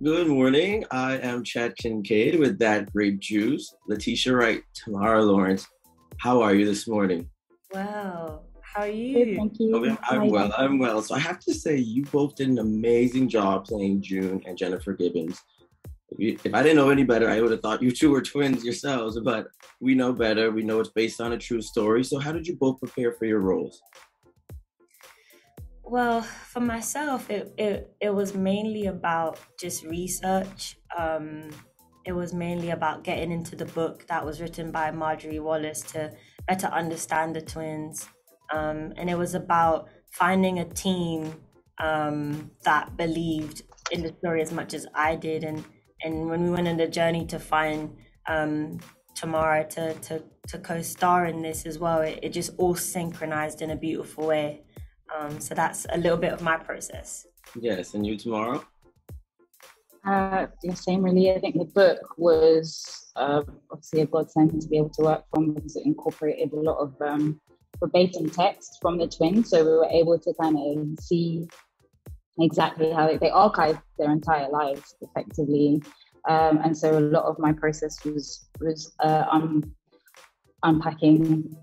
Good morning. I am Chet Kincaid with that Grape Juice. Letitia Wright Tamara Lawrence. How are you this morning? Wow. How are Good, you? thank Okay, you. How I'm you well. doing? I'm well. So I have to say, you both did an amazing job playing June and Jennifer Gibbons. If I didn't know any better, I would have thought you two were twins yourselves, but we know better. We know it's based on a true story. So how did you both prepare for your roles? Well, for myself, it was mainly about just research. It was mainly about getting into the book that was written by Marjorie Wallace to better understand the twins. And it was about finding a team that believed in the story as much as I did. And when we went on the journey to find Tamara to co-star in this as well, it just all synchronized in a beautiful way. So that's a little bit of my process. Yes, and you tomorrow? The same really. I think the book was obviously a godsend to be able to work from because it incorporated a lot of verbatim text from the twins. So we were able to kind of see exactly how they archived their entire lives effectively. And so a lot of my process was unpacking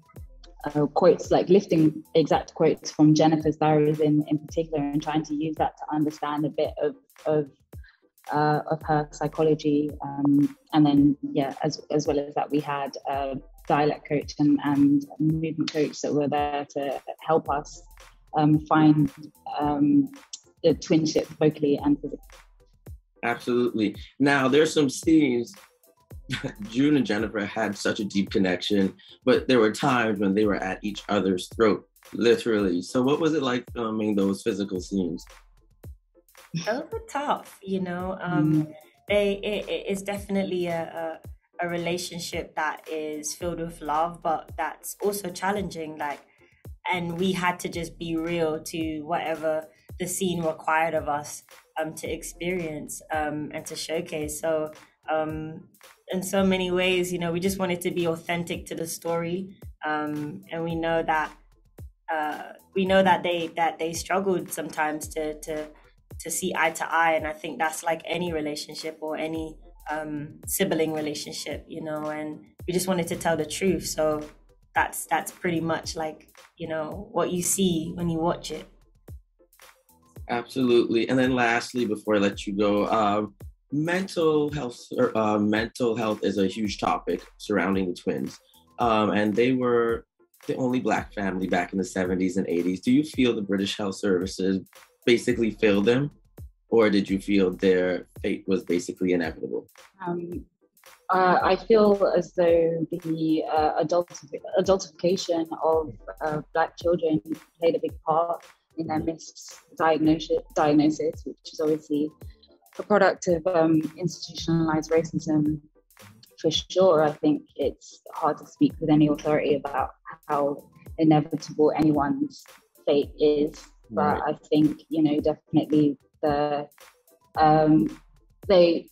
quotes, like lifting exact quotes from Jennifer's diaries in particular, and trying to use that to understand a bit of her psychology. And then, yeah, as well as that, we had a dialect coach and movement coach that were there to help us find the twinship vocally and physically. Absolutely. Now, there's some scenes June and Jennifer had such a deep connection, but there were times when they were at each other's throat, literally. So, what was it like filming those physical scenes? Those were tough, you know. It's definitely a relationship that is filled with love, but that's also challenging. Like, and we had to just be real to whatever the scene required of us to experience and to showcase. So in so many ways, you know, we just wanted to be authentic to the story, and we know that they struggled sometimes to see eye to eye, and I think that's like any relationship or any sibling relationship, you know, and we just wanted to tell the truth. So that's pretty much like, you know, what you see when you watch it. Absolutely. And then, lastly, before I let you go, mental health is a huge topic surrounding the twins, and they were the only Black family back in the 70s and 80s. Do you feel the British health services basically failed them, or did you feel their fate was basically inevitable? Um, I feel as though the adultification of Black children played a big part in their misdiagnosis, which is obviously a product of institutionalized racism. For sure, I think it's hard to speak with any authority about how inevitable anyone's fate is, but Right. I think, you know, definitely um, they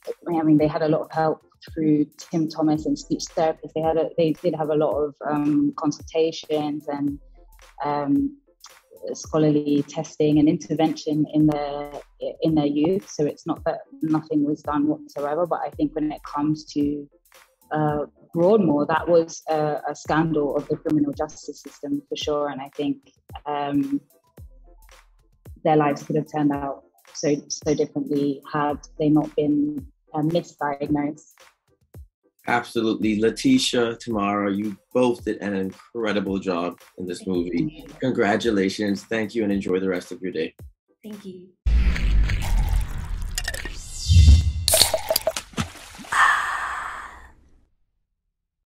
had a lot of help through Tim Thomas and speech therapists. They did have a lot of consultations and um, scholarly testing and intervention in their youth. So it's not that nothing was done whatsoever, but I think when it comes to Broadmoor, that was a scandal of the criminal justice system for sure. And I think their lives could have turned out so differently had they not been misdiagnosed. Absolutely. Letitia, Tamara, you both did an incredible job in this movie. Congratulations. Thank you and enjoy the rest of your day. Thank you.